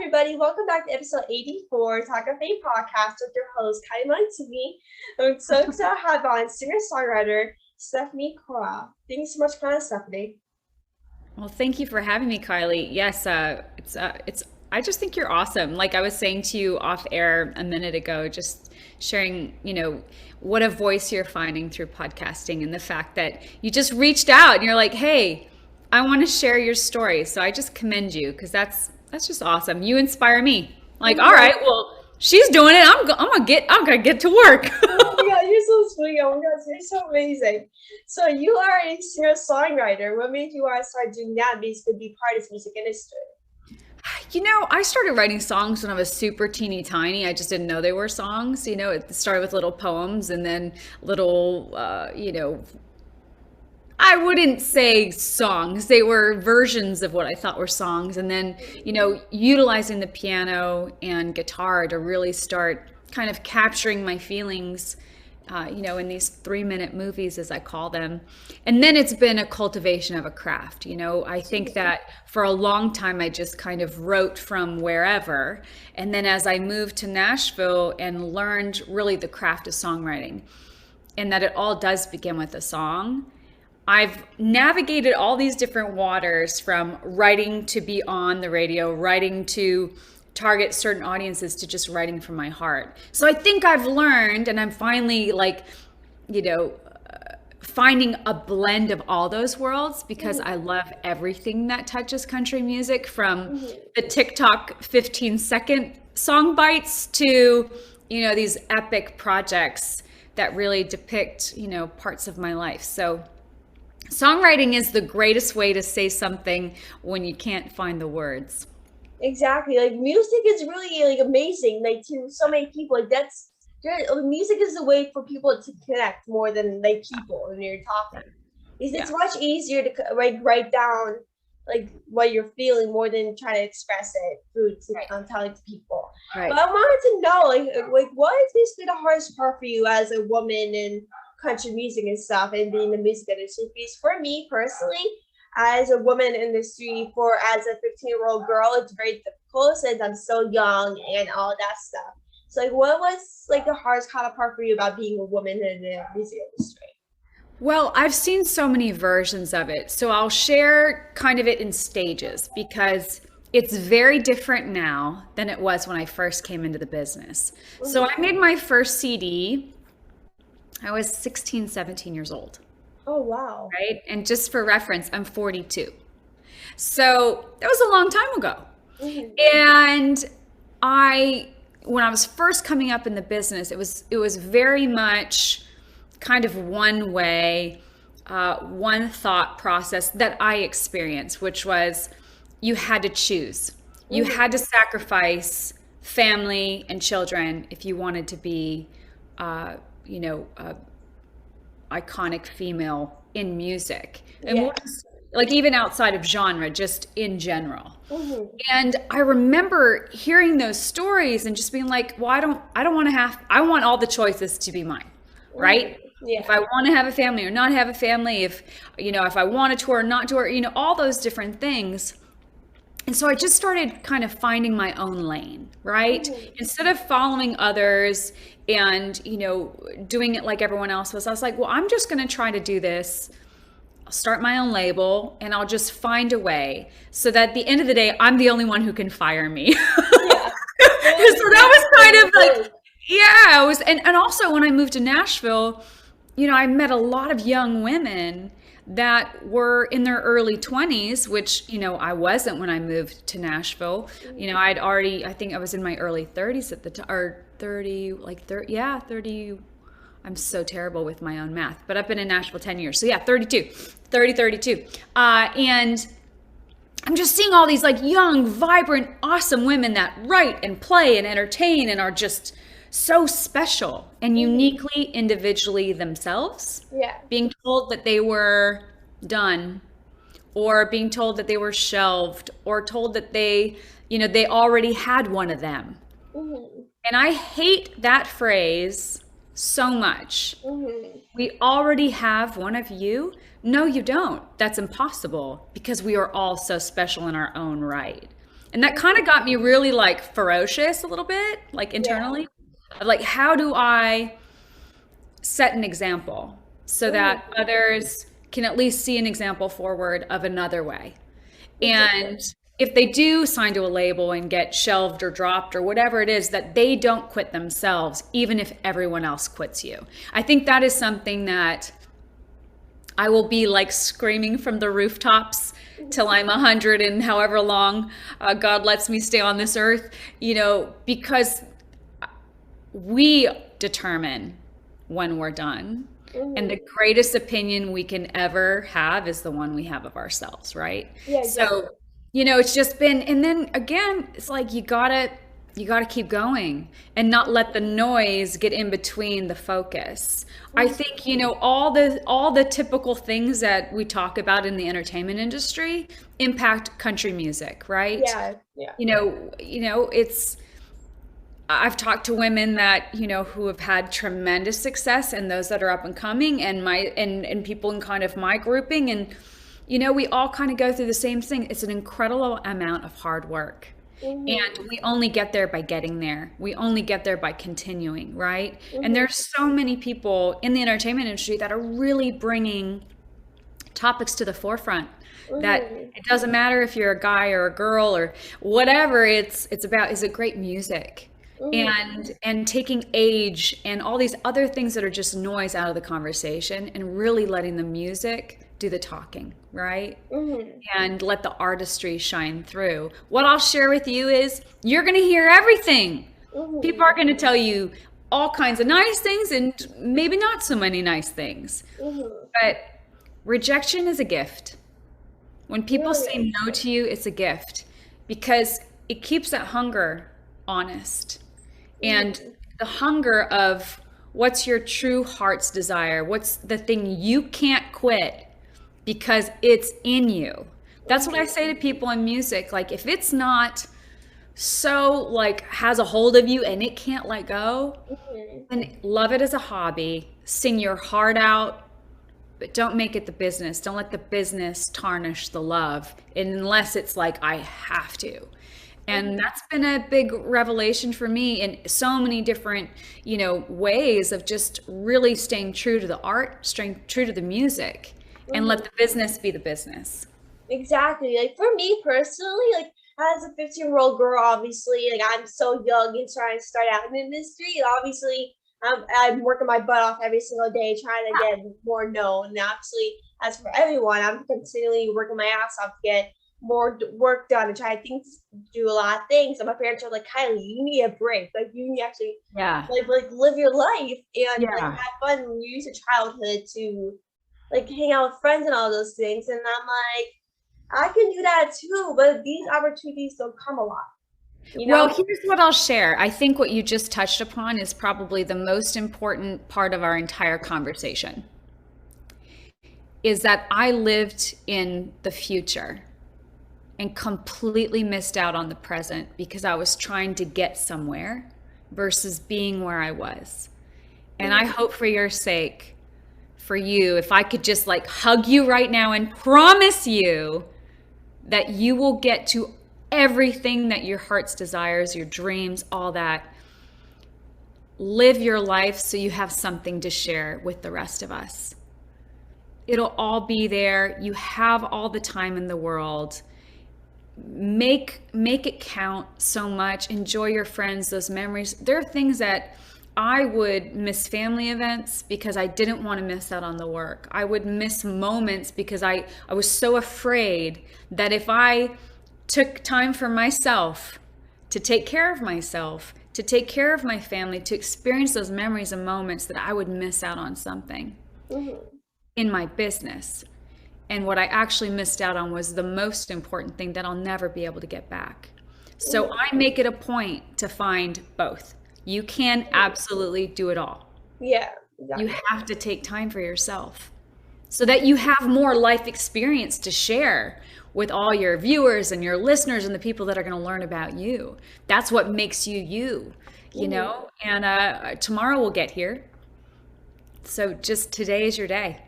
everybody. Welcome back to episode 84, Talkoffamepod podcast with your host, Kylie. I'm so excited to have on singer-songwriter Stephanie Quayle. Thank you so much for coming, Stephanie. Well, thank you for having me, Kylie. Yes, it's. I just think you're awesome. Like I was saying to you off air a minute ago, just sharing, what a voice you're finding through podcasting, and the fact that you just reached out and you're like, "Hey, I want to share your story." So I just commend you because that's just awesome. You inspire me. Like, all right, well, she's doing it. I'm gonna get to work. Oh my God, you're so sweet. Oh my God, you're so amazing. So you are a singer-songwriter. What made you want to start doing that? Basically, be part of the music industry. I started writing songs when I was super teeny tiny. I just didn't know they were songs. It started with little poems and then little, I wouldn't say songs. They were versions of what I thought were songs. And then, utilizing the piano and guitar to really start kind of capturing my feelings, in these 3-minute movies, as I call them. And then it's been a cultivation of a craft. I think that for a long time, I just kind of wrote from wherever. And then as I moved to Nashville and learned really the craft of songwriting, and that it all does begin with a song, I've navigated all these different waters, from writing to be on the radio, writing to target certain audiences, to just writing from my heart. So I think I've learned, and I'm finally finding a blend of all those worlds, because I love everything that touches country music, from the TikTok 15-second song bites to, these epic projects that really depict, parts of my life. So songwriting is the greatest way to say something when you can't find the words. Exactly. Like music is really amazing. Like to so many people, music is a way for people to connect more than people when you're talking. It's much easier to write down what you're feeling more than trying to express it through telling to people. Right. But I wanted to know what is basically the hardest part for you as a woman in country music and stuff, and being in the music industry? Because for me personally, as a woman in the industry, as a 15-year-old girl, it's very difficult since I'm so young and all that stuff. So what was the hardest kind of part for you about being a woman in the music industry? Well, I've seen so many versions of it. So I'll share kind of it in stages, because it's very different now than it was when I first came into the business. So I made my first CD. I was 16, 17 years old. Oh, wow. Right? And just for reference, I'm 42. So that was a long time ago. And when I was first coming up in the business, it was very much kind of one way, one thought process that I experienced, which was you had to choose. You had to sacrifice family and children if you wanted to be, iconic female in music. And even outside of genre, just in general. And I remember hearing those stories and just being like, well, I want all the choices to be mine, right? If I want to have a family or not have a family, if I want to tour or not tour, all those different things. And so I just started kind of finding my own lane, right? Instead of following others and, doing it like everyone else was, I was like, well, I'm just going to try to do this. I'll start my own label, and I'll just find a way so that at the end of the day, I'm the only one who can fire me. So that was kind of it was, and also when I moved to Nashville, I met a lot of young women that were in their early 20s, which, I wasn't when I moved to Nashville. I think I was in my early 30s at the time, or 30, 30. I'm so terrible with my own math, but I've been in Nashville 10 years. So 32. And I'm just seeing all these young, vibrant, awesome women that write and play and entertain and are just so special and uniquely individually themselves. Being told that they were done, or being told that they were shelved, or told that they already had one of them. And I hate that phrase so much. We already have one of you. No, you don't. That's impossible, because we are all so special in our own right. And that kind of got me really like ferocious a little bit, like internally. Like, how do I set an example so that others can at least see an example forward of another way? And if they do sign to a label and get shelved or dropped or whatever it is, that they don't quit themselves, even if everyone else quits you. I think that is something that I will be like screaming from the rooftops till I'm 100 and however long God lets me stay on this earth, because we determine when we're done. And the greatest opinion we can ever have is the one we have of ourselves, right? Yeah, exactly. So, it's just been, and then again, it's like you gotta keep going and not let the noise get in between the focus. I think, all the typical things that we talk about in the entertainment industry impact country music, right? Yeah. It's, I've talked to women that, who have had tremendous success and those that are up and coming and people in kind of my grouping. And, we all kind of go through the same thing. It's an incredible amount of hard work. And we only get there by getting there. We only get there by continuing, right? And there's so many people in the entertainment industry that are really bringing topics to the forefront. That it doesn't matter if you're a guy or a girl or whatever it's about is it great music. And taking age and all these other things that are just noise out of the conversation and really letting the music do the talking, right? And let the artistry shine through. What I'll share with you is you're going to hear everything. People are going to tell you all kinds of nice things and maybe not so many nice things. But rejection is a gift. When people say no to you, it's a gift because it keeps that hunger honest. And the hunger of what's your true heart's desire? What's the thing you can't quit because it's in you? That's what I say to people in music. Like, if it's not so like has a hold of you and it can't let go, then love it as a hobby, sing your heart out, but don't make it the business. Don't let the business tarnish the love unless it's like, I have to. And that's been a big revelation for me in so many different, ways of just really staying true to the art, staying true to the music, and let the business be the business. Exactly. Like for me personally, like as a 15-year-old girl, obviously, like I'm so young and trying to start out in the industry. And obviously, I'm working my butt off every single day trying to get more known. And obviously, as for everyone, I'm continually working my ass off to get more work done and try to do a lot of things. And my parents are like, Kylie, you need a break. Like you need to actually like live your life and like have fun and use your childhood to like hang out with friends and all those things. And I'm like, I can do that too, but these opportunities don't come a lot. Well, here's what I'll share. I think what you just touched upon is probably the most important part of our entire conversation, is that I lived in the future and completely missed out on the present because I was trying to get somewhere versus being where I was. And I hope for your sake, for you, if I could just like hug you right now and promise you that you will get to everything that your heart's desires, your dreams, all that. Live your life so you have something to share with the rest of us. It'll all be there. You have all the time in the world. Make it count so much. Enjoy your friends, those memories. There are things that I would miss family events because I didn't want to miss out on the work. I would miss moments because I was so afraid that if I took time for myself, to take care of myself, to take care of my family, to experience those memories and moments, that I would miss out on something in my business. And what I actually missed out on was the most important thing that I'll never be able to get back. So I make it a point to find both. You can absolutely do it all. Yeah, exactly. You have to take time for yourself so that you have more life experience to share with all your viewers and your listeners and the people that are going to learn about you. That's what makes you you, you know? And tomorrow we'll get here. So just today is your day.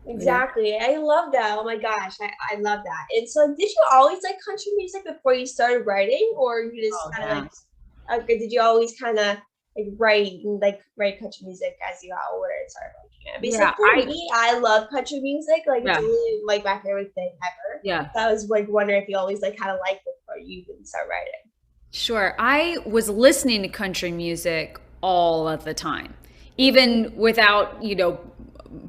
you know? Exactly. I love that. Oh my gosh, I love that. And so, did you always like country music before you started writing, or you just Oh kind of yeah. like, okay, did you always kind of like write country music as you got older and started liking it? Because Yeah, like for me, I love country music. Like it's yeah, really like my favorite thing ever. yeah. So I was like wondering if you always like kind of liked it before you even start writing. Sure. I was listening to country music all of the time, even without,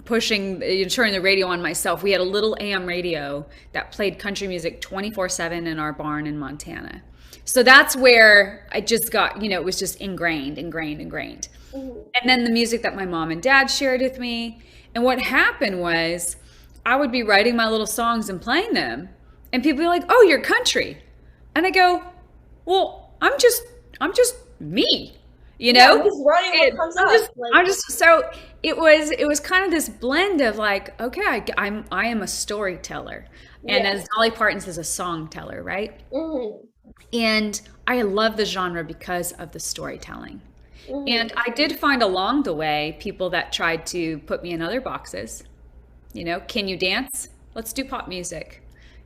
pushing, turning the radio on myself. We had a little AM radio that played country music 24/7 in our barn in Montana. So that's where I just got, it was just ingrained, ingrained, ingrained. Mm-hmm. And then the music that my mom and dad shared with me. And what happened was I would be writing my little songs and playing them, and people be like, "Oh, you're country." And I go, well, I'm just me, Yeah, I'm just writing what And comes I'm up. just, Like, I'm just so it was kind of this blend of like, okay, I am a storyteller, and yeah. as Dolly Parton says, a song teller, right? Mm-hmm. And I love the genre because of the storytelling. And Mm-hmm. I did find along the way people that tried to put me in other boxes. Can you dance? Let's do pop music.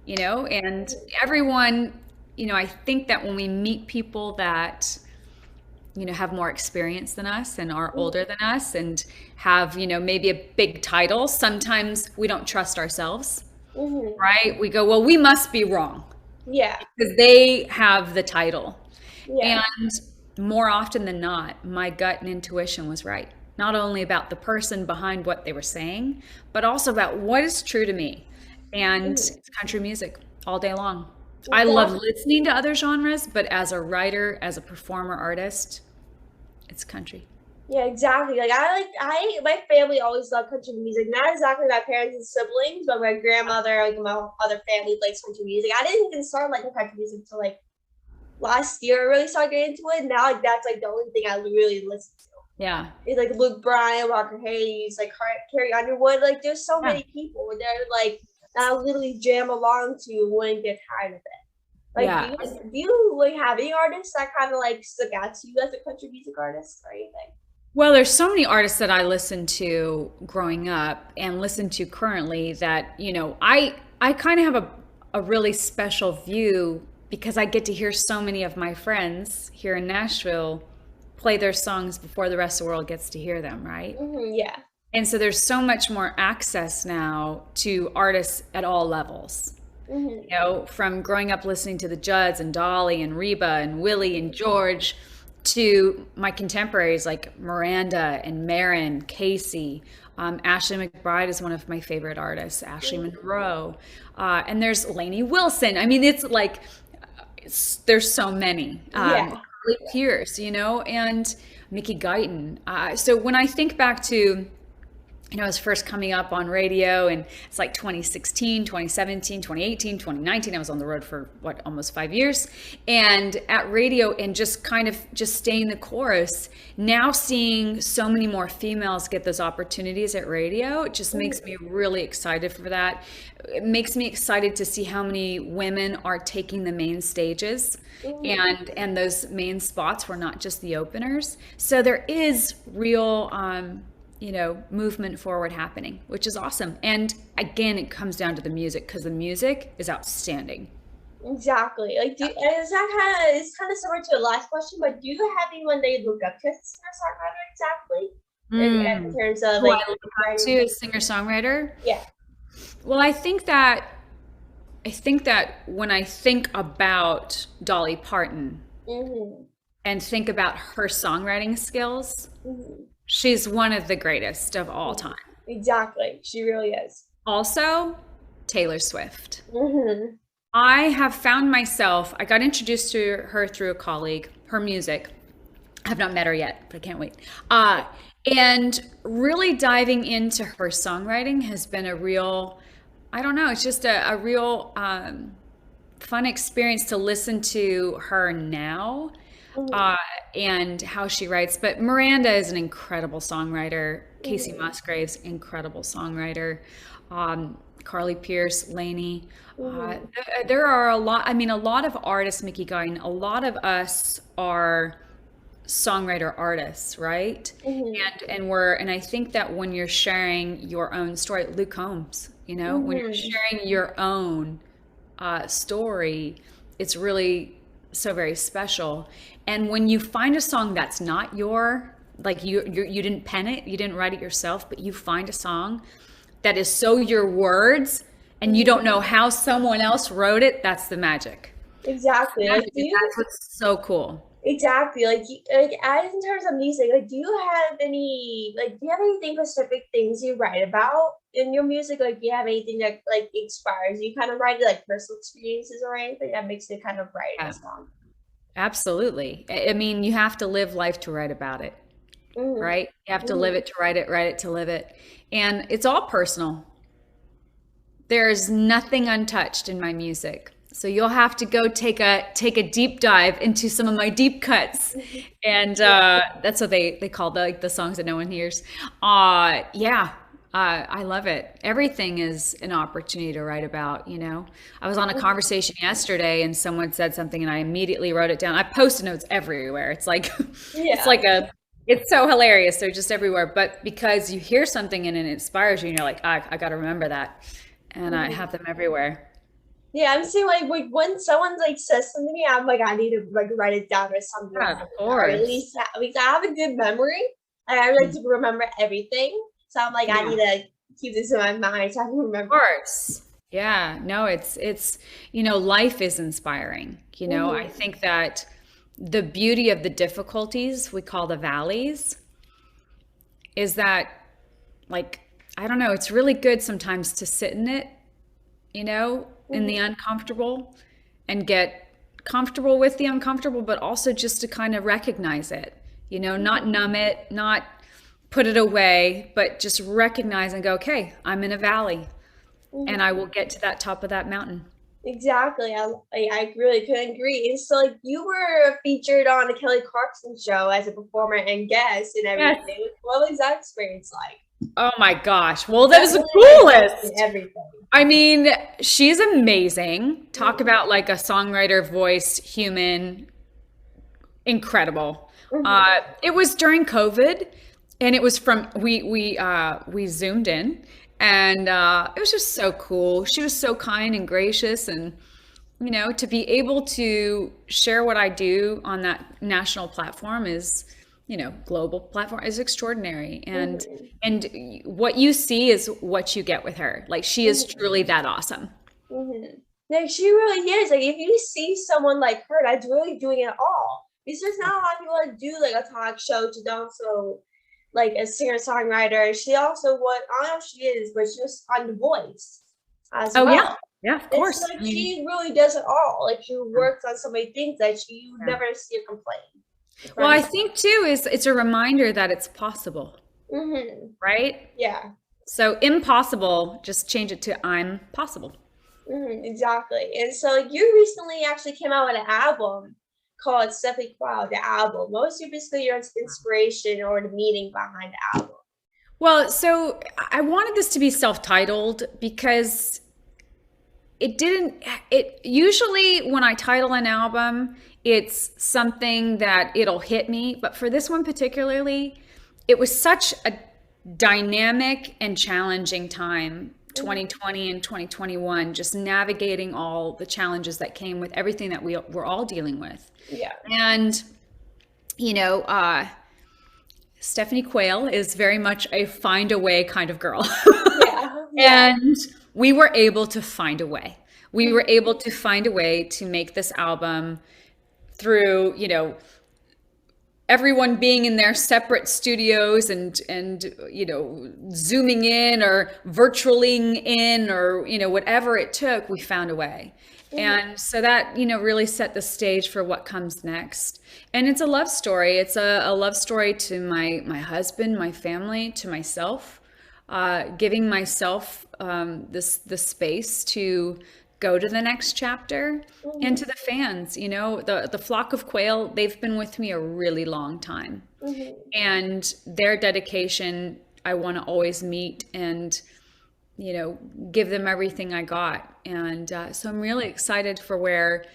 And everyone, I think that when we meet people that, have more experience than us and are older than us and have, maybe a big title, sometimes we don't trust ourselves, Mm-hmm. right? We go, well, we must be wrong Yeah. because they have the title. Yeah. And more often than not, my gut and intuition was right. Not only about the person behind what they were saying, but also about what is true to me. And Mm-hmm. it's country music all day long. I love Exactly. listening to other genres, but as a writer, as a performer, artist, it's country. Yeah, exactly. Like my family always loved country music. Not exactly my parents and siblings, but my grandmother, like my other family likes country music. I didn't even start liking country music until like last year. I really started getting into it. Now like that's like the only thing I really listen to. Yeah. It's like Luke Bryan, Walker Hayes, like Carrie Underwood. Like there's so Yeah. many people that are like that I literally jam along to when get tired of it. Like Yeah. do you like have any artists that kind of like stuck out to you as a country music artist or anything? Well, there's so many artists that I listened to growing up and listen to currently that, I kind of have a really special view because I get to hear so many of my friends here in Nashville play their songs before the rest of the world gets to hear them, right? Mm-hmm, yeah. And so there's so much more access now to artists at all levels. Mm-hmm. From growing up listening to the Judds and Dolly and Reba and Willie and George to my contemporaries like Miranda and Marin, Casey. Ashley McBride is one of my favorite artists, Ashley Monroe. And there's Lainey Wilson. I mean, it's like, there's so many. Yeah. Carly Pierce, and Mickey Guyton. So when I think back to I was first coming up on radio, and it's like 2016, 2017, 2018, 2019. I was on the road for almost 5 years, and at radio, and just kind of just staying the course. Now seeing so many more females get those opportunities at radio, it just makes me really excited for that. It makes me excited to see how many women are taking the main stages, and those main spots were not just the openers. So there is real movement forward happening, which is awesome. And again, it comes down to the music because the music is outstanding. Exactly. Like, is that kind of similar to the last question? But do you have anyone that you look up to as a singer-songwriter exactly? In terms of Who like, I look up to as singer-songwriter? yeah. Well, I think that when I think about Dolly Parton Mm-hmm. and think about her songwriting skills, Mm-hmm. she's one of the greatest of all time. Exactly. She really is. Also, Taylor Swift. Mm-hmm. I have found myself, I got introduced to her through a colleague, her music. I have not met her yet, but I can't wait. And really diving into her songwriting has been a real, I don't know, it's just a real fun experience to listen to her now and how she writes. But Miranda is an incredible songwriter. Casey Musgraves, incredible songwriter. Carly Pierce, Lainey. There are a lot, I mean, a lot of artists, Mickey Guyton, a lot of us are songwriter artists, right? Mm-hmm. And I think that when you're sharing your own story, Luke Combs, when you're Mm-hmm. sharing your own story, it's really so very special. And when you find a song that's not like you didn't pen it, you didn't write it yourself, but you find a song that is so your words, and you don't know how someone else wrote it, that's the magic. Exactly. Like, Magic, and that's what's so cool. exactly. Like as in terms of music, like, do you have anything specific things you write about in your music? Like, do you have anything that like inspires you kind of write, like personal experiences or anything that makes you kind of write a Yeah, song? absolutely. I mean, you have to live life to write about it, Mm-hmm. right? You have to live Mm-hmm. it to write it to live it. And it's all personal. There's nothing untouched in my music. So you'll have to go take a deep dive into some of my deep cuts. And Yeah. that's what they call the songs that no one hears. Yeah. I love it. Everything is an opportunity to write about. I was on a conversation yesterday and someone said something and I immediately wrote it down. I post notes everywhere. It's like it's Yeah. like it's so hilarious. They're just everywhere. But because you hear something and it inspires you and you're like, I got to remember that. And I Mhm. have them everywhere. Yeah, I'm saying like when someone like says something to me, I'm like I need to like write it down or something Yeah, like of that, or at course. least because I have a good memory and I like Mm. to remember everything. So I'm like I Yeah, need to keep this in my mind so I can of remember. course. Yeah, no, life is inspiring. I Mm-hmm. think that the beauty of the difficulties we call the valleys is that, like, I don't know, it's really good sometimes to sit in it, in the Mm-hmm. uncomfortable and get comfortable with the uncomfortable, but also just to kind of recognize it, not numb it, not put it away, but just recognize and go, okay, I'm in a valley and I Mm-hmm. will get to that top of that mountain. Exactly. I really couldn't agree. And so like you were featured on the Kelly Clarkson show as a performer and guest and Yes. everything. What was that experience like? Oh my gosh. Well, that was the Definitely like changing coolest. everything. I mean, she's amazing. Talk Mm-hmm. about like a songwriter, voice, human, incredible. Mm-hmm. It was during COVID, and it was from we zoomed in, and it was just so cool. She was so kind and gracious, and to be able to share what I do on that national platform is, global platform is extraordinary. Mm-hmm. And what you see is what you get with her. Like she is Mm-hmm. truly that awesome. Mm-hmm. Like she really is. Like if you see someone like her that's really doing it all, because there's not a lot of people that do like a talk show. She's also like a singer songwriter. She also what I don't know if she is, but she was on The Voice as Oh yeah, well. yeah, of It's course. like I mean, she really does it all. Like she works on so many things that you yeah. never see her complain in Well, front I of think too is it's a reminder that it's possible, someone. Mm-hmm. right? Yeah. So impossible, just change it to I'm possible. Mm-hmm, exactly. And so you recently actually came out with an album called Stephanie Quayle, the album. What was your basically your inspiration or the meaning behind the album? Well, so I wanted this to be self-titled because it didn't it usually when I title an album, it's something that it'll hit me, but for this one particularly, it was such a dynamic and challenging time, Mm-hmm. 2020 and 2021, just navigating all the challenges that came with everything that we were all dealing with. Yeah. And you know, Stephanie Quayle is very much a find a way kind of girl. Yeah. Yeah. And we were able to find a way. We were Mm-hmm. able to find a way to make this album through, everyone being in their separate studios and zooming in or virtualing in or whatever it took, we found a way. Mm-hmm. And so that really set the stage for what comes next. And it's a love story. It's a love story to my husband, my family, to myself, giving myself the space to go to the next chapter, and Mm-hmm. to the fans. The flock of quail, they've been with me a really long time, Mm-hmm. and their dedication I want to always meet and give them everything I got. And so I'm really excited for where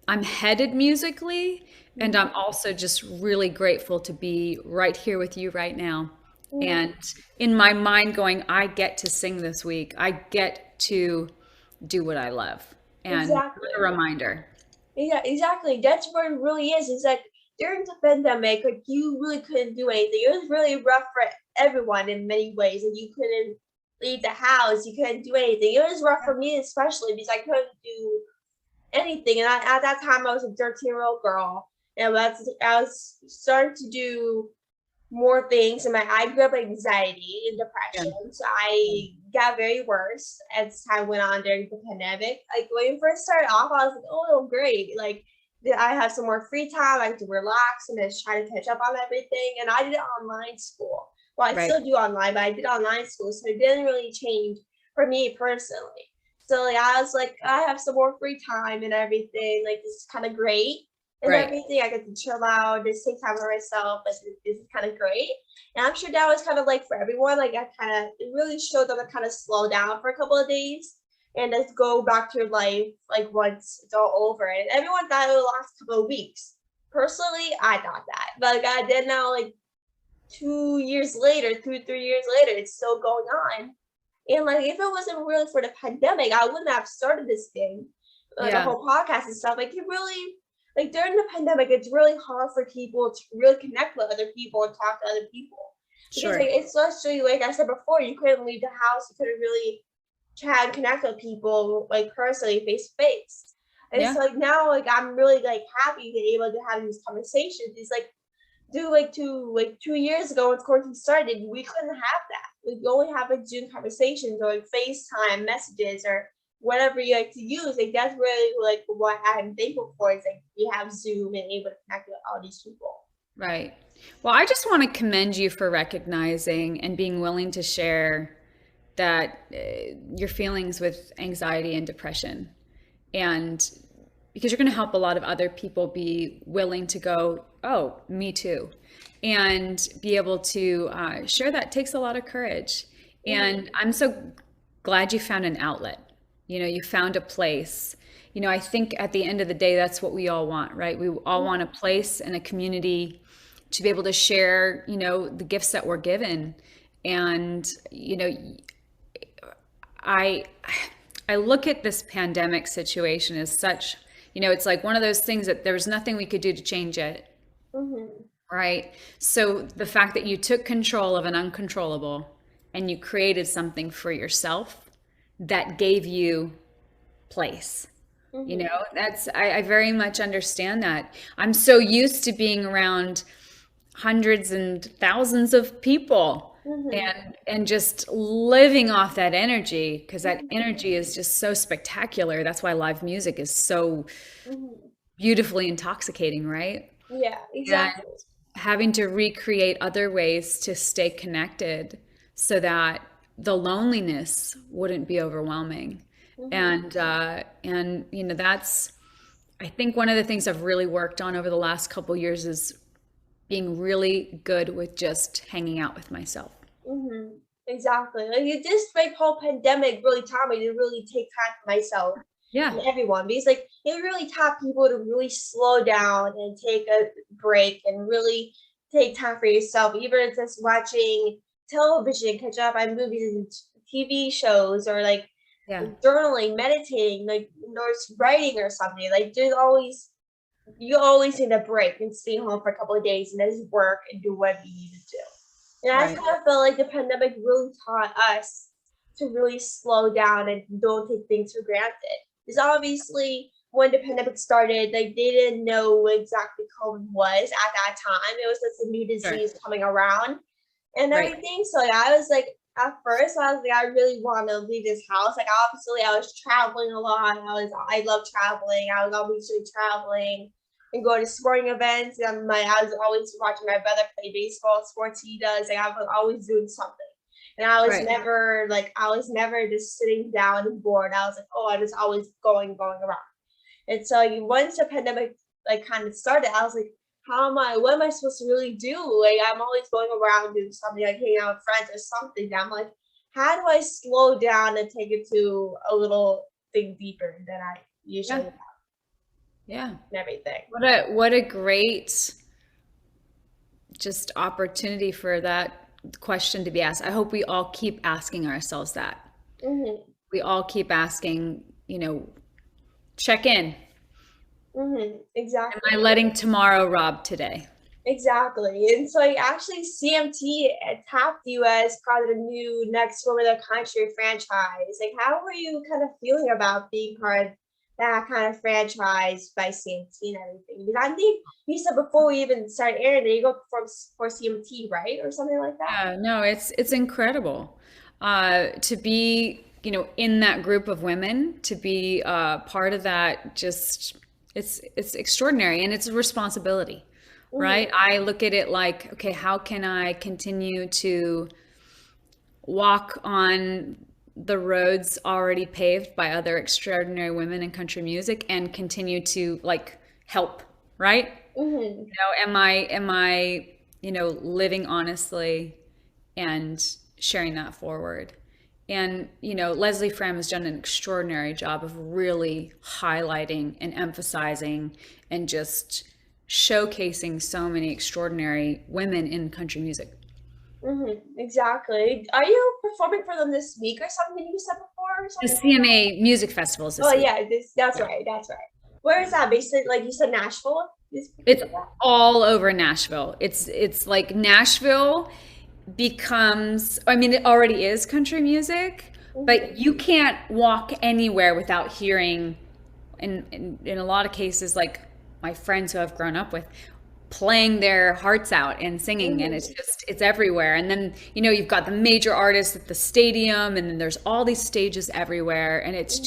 I'm headed musically, and I'm also just really grateful to be right here with you right now. Mhm. And in my mind going, I get to sing this week. I get to do what I love. And what a Exactly. reminder. Yeah, exactly. That's what it really is. It's like during the pandemic, like you really couldn't do anything. It was really rough for everyone in many ways. And you couldn't leave the house. You couldn't do anything. It was rough for me especially because I couldn't do anything. And at that time, I was a 13-year-old girl, and I was starting to do more things. And I grew up with anxiety and Yeah. depression, so I got very worse as time went on during the pandemic. Like when we first started off, I was like, "Oh, great! Like I have some more free time. I can relax and just try to catch up on everything." And I did online school. Well, I Right. still do online, but I did online school, so it didn't really change for me personally. So like I was like, I have some more free time and everything. Like this is kind of great and Right. everything. I get to chill out, just take time for myself. Like this is kind of great. And I'm sure that was kind of like for everyone. Like I kind of it really showed them to kind of slow down for a couple of days and just go back to your life like once it's all over. And everyone thought it would last a couple of weeks. Personally, I thought that, but like I did now like 2 years later, 2 3 years later, it's still going on. And like, if it wasn't really for the pandemic, I wouldn't have started this thing, the Yeah. whole podcast and stuff. Like, it really, like during the pandemic, it's really hard for people to really connect with other people and talk to other people because like Sure. especially like I said before, you couldn't leave the house, you couldn't really chat and connect with people like personally, face to face. And Yeah. so like now, like I'm really like happy to be able to have these conversations. It's like do like 2 years ago when quarantine started, we couldn't have that. We only have like Zoom conversations or like FaceTime messages or whatever you like to use. Like that's really like what I'm thankful for is like we have Zoom and able to connect with all these people. Right. Well, I just want to commend you for recognizing and being willing to share that your feelings with anxiety and depression. And because you're going to help a lot of other people be willing to go, oh, me too. And be able to share that takes a lot of courage. Mhm. And I'm so glad you found an outlet. You found a place. I think at the end of the day, that's what we all want, right? We all want a Mhm. place and a community to be able to share, the gifts that we're given. And, I I look at this pandemic situation as such, it's like one of those things that there was nothing we could do to change it, Mhm. right? So the fact that you took control of an uncontrollable and you created something for yourself that gave you place. Mhm. That's I very much understand that. I'm so used to being around hundreds and thousands of people Mhm. and just living off that energy because that Mhm. energy is just so spectacular. That's why live music is so Mhm. beautifully intoxicating, right? Yeah, And exactly. having to recreate other ways to stay connected so that the loneliness wouldn't be overwhelming. Mhm. And that's I think one of the things I've really worked on over the last couple years is being really good with just hanging out with myself. Mhm. Exactly. Like it this like whole pandemic really taught me to really take time for myself Yeah. and everyone because like it really taught people to really slow down and take a break and really take time for yourself, even if it's just watching television, catch up on movies and TV shows or like Yeah. journaling, meditating, like or writing or something. Like there's always you always need a break and stay home for a couple of days and then just work and do what you need to do. And I just Right. kind of feel like the pandemic really taught us to really slow down and don't take things for granted. Because obviously, when the pandemic started, like they didn't know what exactly COVID was at that time. It was just a new Sure. disease coming around and Right. everything. So like, I was like, at first, I was like, I really want to leave this house. Like, obviously, I was traveling a lot. I love traveling. I was always doing traveling and going to sporting events. And I was always watching my brother play baseball, sports he does. Like, I was always doing something. And Right. I was never just sitting down and bored. I was like, oh, I was always going around. And so like, once the pandemic like kind of started, I was like, what am I supposed to really do? Like I'm always going around doing something like hanging out with friends or something. And I'm like, how do I slow down and take it to a little thing deeper than I Yeah. usually have? Yeah. and everything. What a great just opportunity for that question to be asked. I hope we all keep asking ourselves that. Mm-hmm. We all keep asking, check in. Mm-hmm. Am I Exactly. letting tomorrow rob today? Exactly. And so like actually CMT tapped you as part of the new Next Woman of the Country franchise. Like how were you kind of feeling about being part of that kind of franchise by CMT and everything? Because I think you said before we even started airing that you go perform for CMT, right? Or something like that. Yeah, no, it's incredible to be, in that group of women, to be part of that. Just it's extraordinary, and it's a responsibility, right? Mm-hmm. I look at it like, okay, how can I continue to walk on the roads already paved by other extraordinary women in country music and continue to like help, right? Mm-hmm. Am I living honestly and sharing that forward? And Leslie Fram has done an extraordinary job of really highlighting and emphasizing and just showcasing so many extraordinary women in country music. Mm-hmm. Exactly. Are you performing for them this week or something you said before or The something like that? CMA music festivals Oh this week. yeah, that's Yeah. right. That's right. Where is that based? Like you said, Nashville. It's all over Nashville. It's like Nashville becomes, I mean, it already is country music, Mm-hmm. but you can't walk anywhere without hearing, in a lot of cases, like my friends who I've grown up with, playing their hearts out and singing, and Mm-hmm. it's everywhere. And then, you've got the major artists at the stadium, and then there's all these stages everywhere, and it's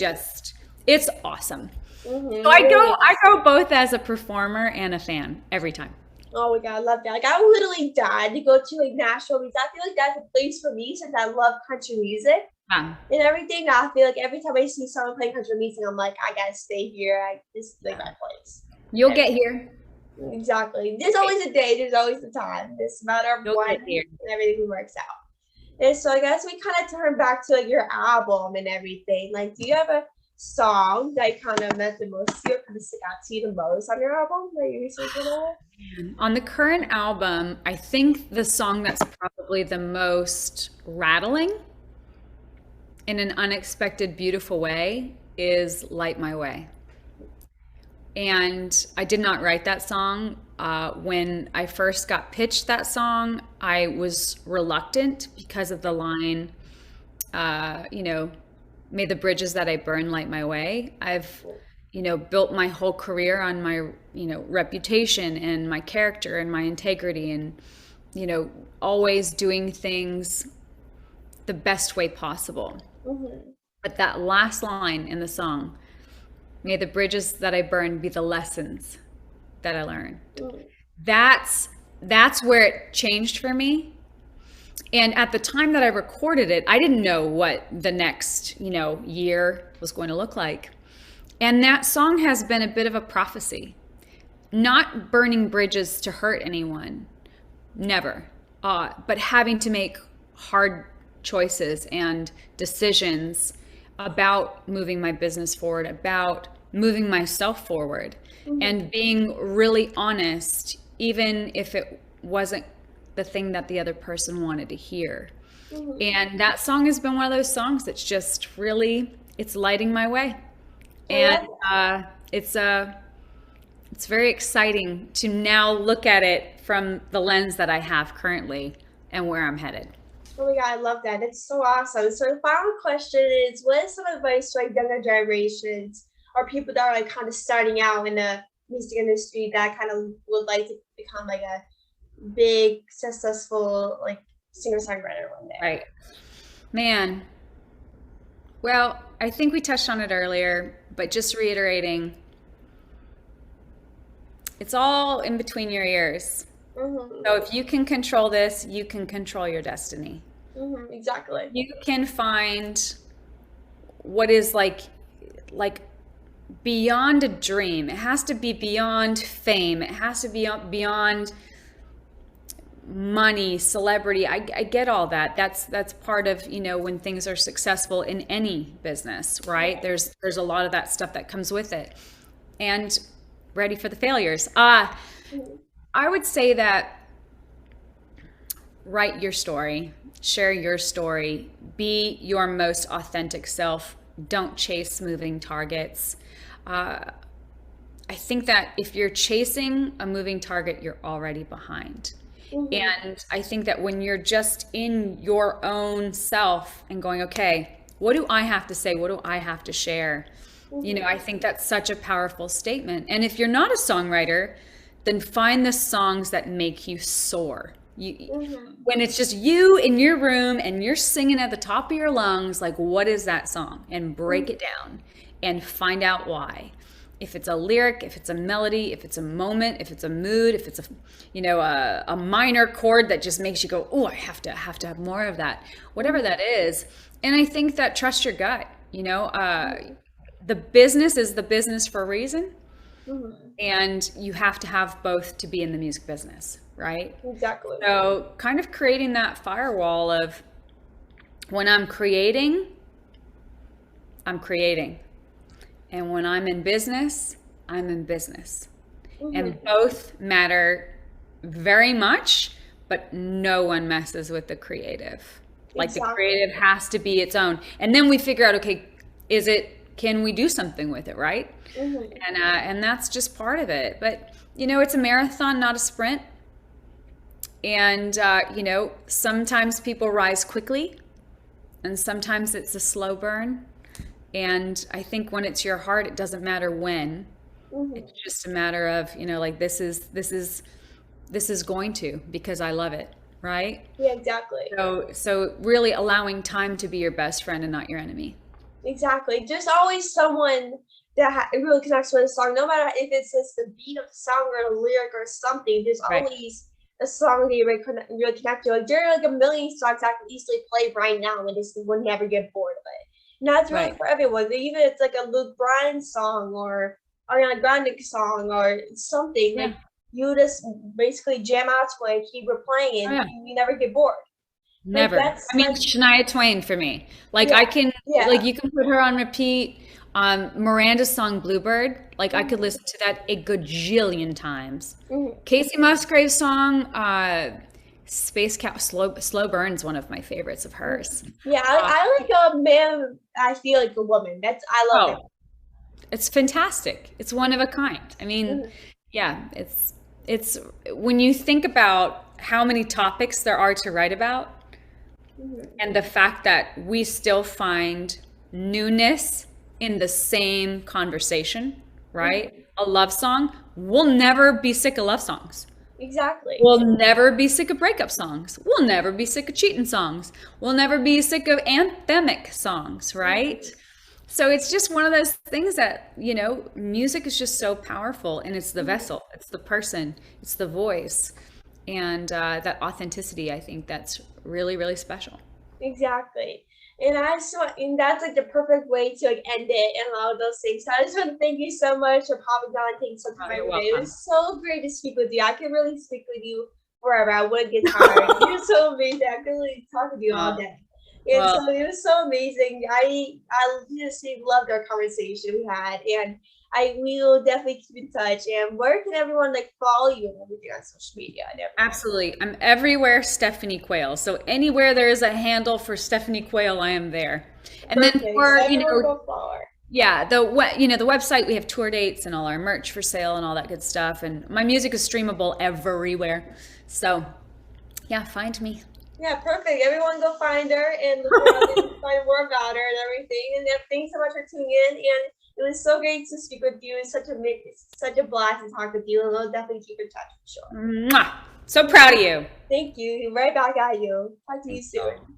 awesome. Mm-hmm. So It really I is. go both as a performer and a fan every time. Oh my god, I love that. Like I literally died to go to like Nashville because I feel like that's a place for me since I love country music Yeah. and everything. I feel like every time I see someone playing country music, I'm like, I gotta stay here. This is like my place. You'll get here. Exactly. There's always a day, there's always a time. It's a matter of You'll when get here. and everything works out. And so I guess we kind of turn back to like your album and everything. Like, do you have a song that kind of meant the most to you, kind of stick out to you the most on your album that you recently came out On the current album, I think the song that's probably the most rattling in an unexpected, beautiful way is Light My Way. And I did not write that song. When I first got pitched that song, I was reluctant because of the line, uh, you know, may the bridges that I burn light my way. I've, with? built my whole career on my, reputation and my character and my integrity and, always doing things the best way possible. Mm-hmm. But that last line in the song, may the bridges that I burn be the lessons that I learn. Mm-hmm. That's that's where it changed for me. And at the time that I recorded it, I didn't know what the next, year was going to look like. And that song has been a bit of a prophecy. Not burning bridges to hurt anyone, never. But having to make hard choices and decisions about moving my business forward, about moving myself forward, Mm-hmm. and being really honest, even if it wasn't the thing that the other person wanted to hear. Mm-hmm. And that song has been one of those songs that's just really, it's lighting my way. I And love that. it's very exciting to now look at it from the lens that I have currently and where I'm headed. Oh my god, I love that. It's so awesome. So the final question is, what is some advice to like younger generations or people that are like kind of starting out in the music industry that kind of would like to become like a big successful like singer songwriter one day? Right. Man, well, I think we touched on it earlier, but just reiterating, it's all in between your ears. Mm-hmm. So if you can control this, you can control your destiny. Mm-hmm. Exactly. You can find what is like beyond a dream. It has to be beyond fame. It has to be beyond money, celebrity. I get all that. That's part of, when things are successful in any business, right? Right. There's a lot of that stuff that comes with it. And ready for the failures. I would say that write your story, share your story, be your most authentic self. Don't chase moving targets. I think that if you're chasing a moving target, you're already behind. And I think that when you're just in your own self and going, okay, what do I have to say? What do I have to share? I think that's such a powerful statement. And if you're not a songwriter, then find the songs that make you soar. When it's just you in your room and you're singing at the top of your lungs, like, what is that song? And break it down and find out why. If it's a lyric, if it's a melody, if it's a moment, if it's a mood, if it's a minor chord that just makes you go, oh, I have to have more of that, whatever that is. And I think that trust your gut. The business is the business for a reason, and you have to have both to be in the music business, right? Exactly. So kind of creating that firewall of when I'm creating. And when I'm in business, I'm in business. And both matter very much, but no one messes with the creative. Like the creative has to be its own. And then we figure out, okay, can we do something with it, right? And that's just part of it. But, it's a marathon, not a sprint. And, sometimes people rise quickly and sometimes it's a slow burn. And I think when it's your heart, it doesn't matter when. It's just a matter of, this is going to, because I love it, right? Yeah, exactly. So really allowing time to be your best friend and not your enemy. Exactly. There's always someone that really connects with a song, no matter if it's just the beat of the song or the lyric or something. There's always a song that you really connect to. Like, there are like a million songs I can easily play right now and just would never get bored of it. And that's really for everyone. Even if it's like a Luke Bryan song or Ariana Grande song or something, like you just basically jam out to it, keep replaying it, and you never get bored. Never. Shania Twain for me. Like I can, like you can put her on repeat. Miranda's song Bluebird, like I could listen to that a gajillion times. Casey Musgrave's song, Space Cow, Slow Burn's one of my favorites of hers. Yeah, I like a man. I feel like a woman. I love it. It's fantastic. It's one of a kind. I mean, it's when you think about how many topics there are to write about, and the fact that we still find newness in the same conversation, right? A love song, we'll never be sick of love songs. Exactly. We'll never be sick of breakup songs. We'll never be sick of cheating songs. We'll never be sick of anthemic songs, right? So it's just one of those things that, music is just so powerful, and it's the vessel, it's the person, it's the voice, and that authenticity, I think that's really, really special. Exactly. And that's like the perfect way to end it and all of those things. So I just want to thank you so much for popping on and taking some time today. It was so great to speak with you. I could really speak with you forever. I wouldn't get tired. You're so amazing. I could really talk with you all day. And so it was so amazing. I just loved our conversation we had, and we will definitely keep in touch. And where can everyone follow you and everything on social media and everything? Absolutely. I'm everywhere Stephanie Quayle. So anywhere there is a handle for Stephanie Quayle, I am there. And then for, the website, we have tour dates and all our merch for sale and all that good stuff. And my music is streamable everywhere. So find me. Yeah, perfect. Everyone go find her and find more about her and everything. And thanks so much for tuning in. And it was so great to speak with you. It's such a blast to talk with you. And we'll definitely keep in touch for sure. Mwah! So proud of you. Thank you. Right back at you. Talk to you soon.